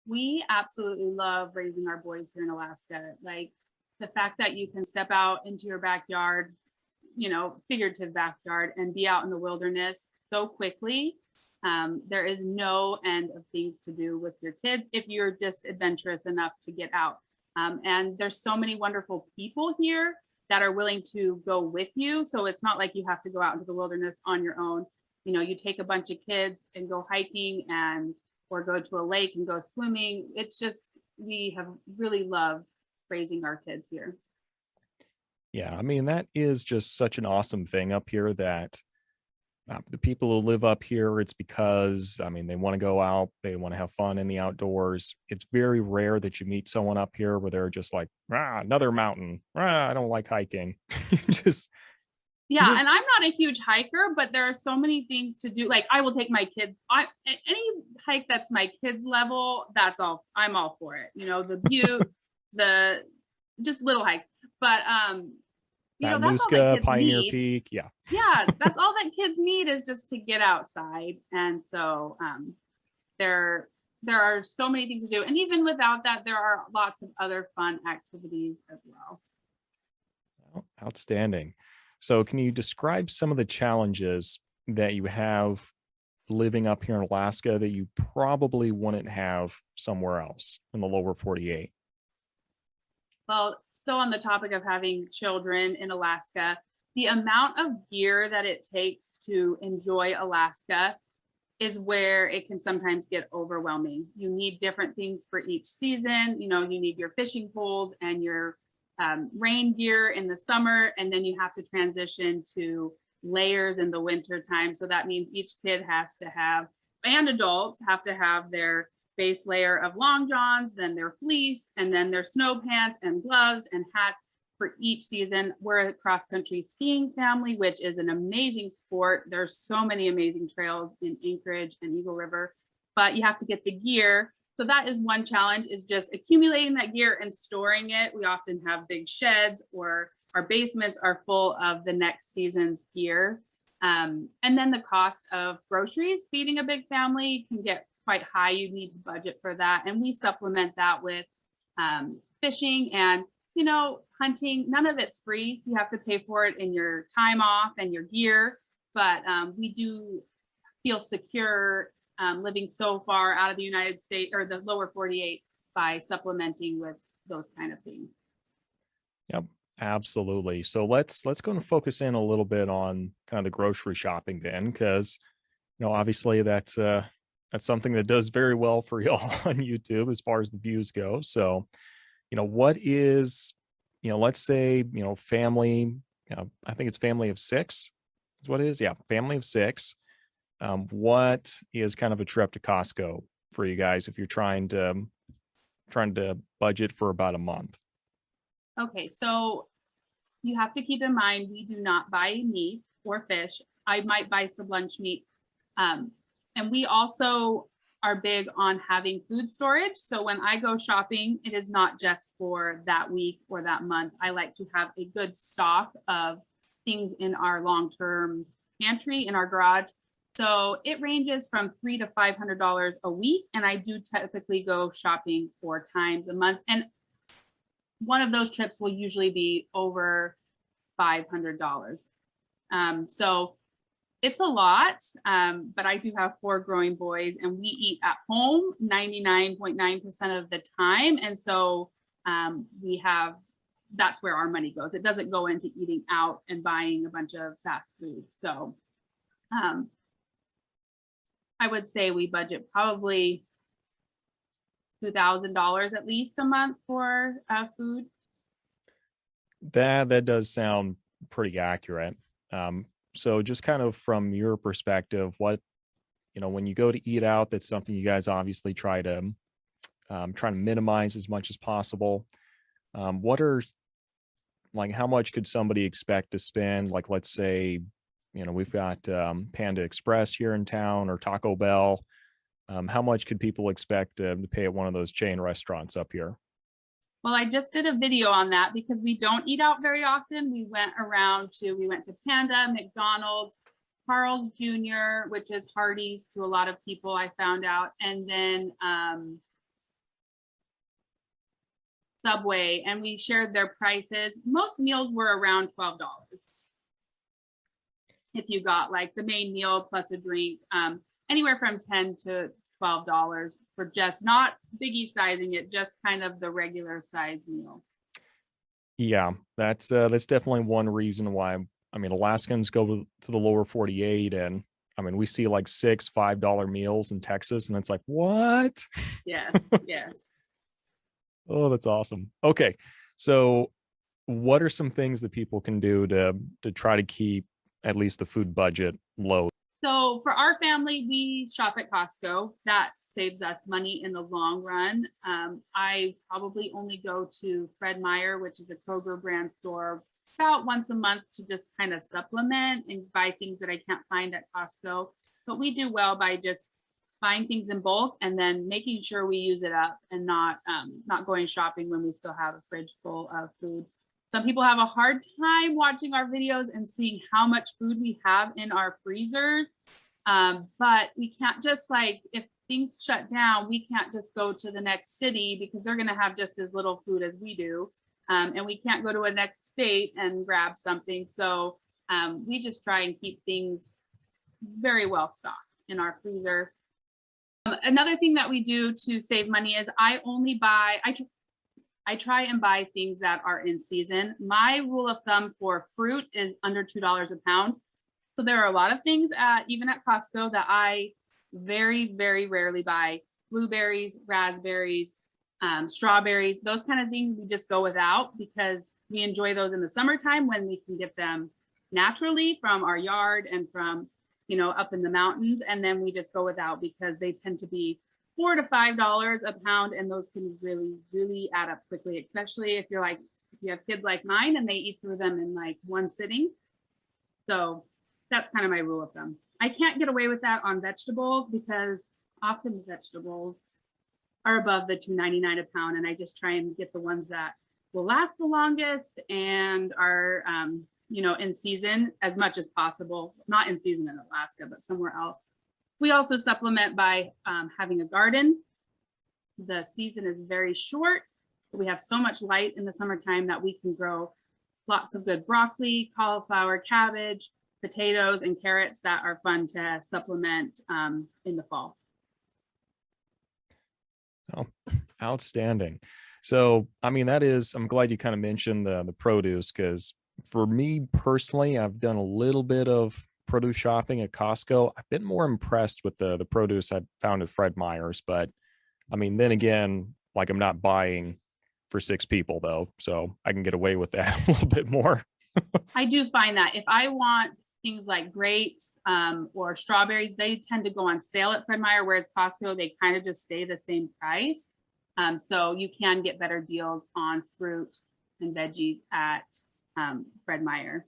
We absolutely love raising our boys here in Alaska. Like the fact that you can step out into your backyard, figurative backyard, and be out in the wilderness so quickly. There is no end of things to do with your kids if you're just adventurous enough to get out. And there's so many wonderful people here that are willing to go with you. So it's not like you have to go out into the wilderness on your own. You take a bunch of kids and go hiking or go to a lake and go swimming. It's just, we have really loved raising our kids here. Yeah, I mean, that is just such an awesome thing up here that the people who live up here, it's because, I mean, they want to go out, they want to have fun in the outdoors. It's very rare that you meet someone up here where they're just like, another mountain. I don't like hiking. just, Yeah, just, and I'm not a huge hiker, but there are so many things to do. Like I will take my kids. Any hike that's my kids level, that's all. I'm all for it. The Butte, the just little hikes. But that's all that Matanuska, kids Pioneer need. Peak. Yeah. Yeah, that's all that kids need is just to get outside. And so there are so many things to do. And even without that, there are lots of other fun activities as well. Oh, outstanding. So can you describe some of the challenges that you have living up here in Alaska that you probably wouldn't have somewhere else in the lower 48? Well, still on the topic of having children in Alaska, the amount of gear that it takes to enjoy Alaska is where it can sometimes get overwhelming. You need different things for each season. You need your fishing poles and your rain gear in the summer, and then you have to transition to layers in the winter time. So that means each kid has to have, and adults have to have their base layer of long johns, then their fleece, and then their snow pants and gloves and hats for each season. We're a cross country skiing family, which is an amazing sport. There's so many amazing trails in Anchorage and Eagle River, but you have to get the gear. So that is one challenge, is just accumulating that gear and storing it. We often have big sheds, or our basements are full of the next season's gear. And then the cost of groceries, feeding a big family, can get quite high. You need to budget for that. And we supplement that with fishing and hunting. None of it's free. You have to pay for it in your time off and your gear. But we do feel secure living so far out of the United States or the lower 48 by supplementing with those kind of things. Yep, absolutely. So let's go and focus in a little bit on kind of the grocery shopping then, because obviously that's something that does very well for y'all on YouTube as far as the views go. So what is, let's say, family, I think it's family of six is what it is. Yeah. Family of six. What is kind of a trip to Costco for you guys if you're trying to budget for about a month? Okay. So you have to keep in mind, we do not buy meat or fish. I might buy some lunch meat. And we also are big on having food storage. So when I go shopping, it is not just for that week or that month. I like to have a good stock of things in our long-term pantry in our garage. So it ranges from $300 to $500 a week. And I do typically go shopping 4 times a month. And one of those trips will usually be over $500. So it's a lot, but I do have 4 growing boys, and we eat at home 99.9% of the time. And so that's where our money goes. It doesn't go into eating out and buying a bunch of fast food. So I would say we budget probably $2,000 at least a month for food. That does sound pretty accurate. So just kind of from your perspective, what, when you go to eat out, that's something you guys obviously try to minimize as much as possible. What are, like, how much could somebody expect to spend? Like, let's say, we've got Panda Express here in town or Taco Bell. How much could people expect to pay at one of those chain restaurants up here? Well, I just did a video on that because we don't eat out very often. We went to Panda, McDonald's, Carl's Jr., which is Hardee's to a lot of people, I found out. And then Subway, and we shared their prices. Most meals were around $12. If you got like the main meal plus a drink, anywhere from $10 to $12 for just not biggie sizing it, just kind of the regular size meal. Yeah, that's definitely one reason why. I mean, Alaskans go to the lower 48, and I mean, we see like $6, $5 meals in Texas, and it's like, what? Yes, yes. Oh, that's awesome. Okay, so what are some things that people can do to try to keep at least the food budget low? So for our family, we shop at Costco. That saves us money in the long run. I probably only go to Fred Meyer, which is a Kroger brand store, about once a month to just kind of supplement and buy things that I can't find at Costco. But we do well by just buying things in bulk and then making sure we use it up and not going shopping when we still have a fridge full of food. Some people have a hard time watching our videos and seeing how much food we have in our freezers. But we can't just like, if things shut down, we can't just go to the next city because they're going to have just as little food as we do. And we can't go to a next state and grab something. So we just try and keep things very well stocked in our freezer. Another thing that we do to save money is I try and buy things that are in season. My rule of thumb for fruit is under $2 a pound. So there are a lot of things even at Costco that I very, very rarely buy. Blueberries, raspberries, strawberries, those kind of things we just go without because we enjoy those in the summertime when we can get them naturally from our yard and from, up in the mountains. And then we just go without because they tend to be $4 to $5 a pound. And those can really, really add up quickly, especially if you have kids like mine and they eat through them in like one sitting. So that's kind of my rule of thumb. I can't get away with that on vegetables because often vegetables are above the $2.99 a pound. And I just try and get the ones that will last the longest and are, in season as much as possible. Not in season in Alaska, but somewhere else. We also supplement by having a garden. The season is very short, but we have so much light in the summertime that we can grow lots of good broccoli, cauliflower, cabbage, potatoes, and carrots that are fun to supplement in the fall. Oh, outstanding. So, I mean, I'm glad you kind of mentioned the produce because for me personally, I've done a little bit of produce shopping at Costco. I've been more impressed with the produce I found at Fred Meyer's, but I mean, then again, like I'm not buying for 6 people though, so I can get away with that a little bit more. I do find that if I want things like grapes or strawberries, they tend to go on sale at Fred Meyer, whereas Costco, they kind of just stay the same price. So you can get better deals on fruit and veggies at Fred Meyer.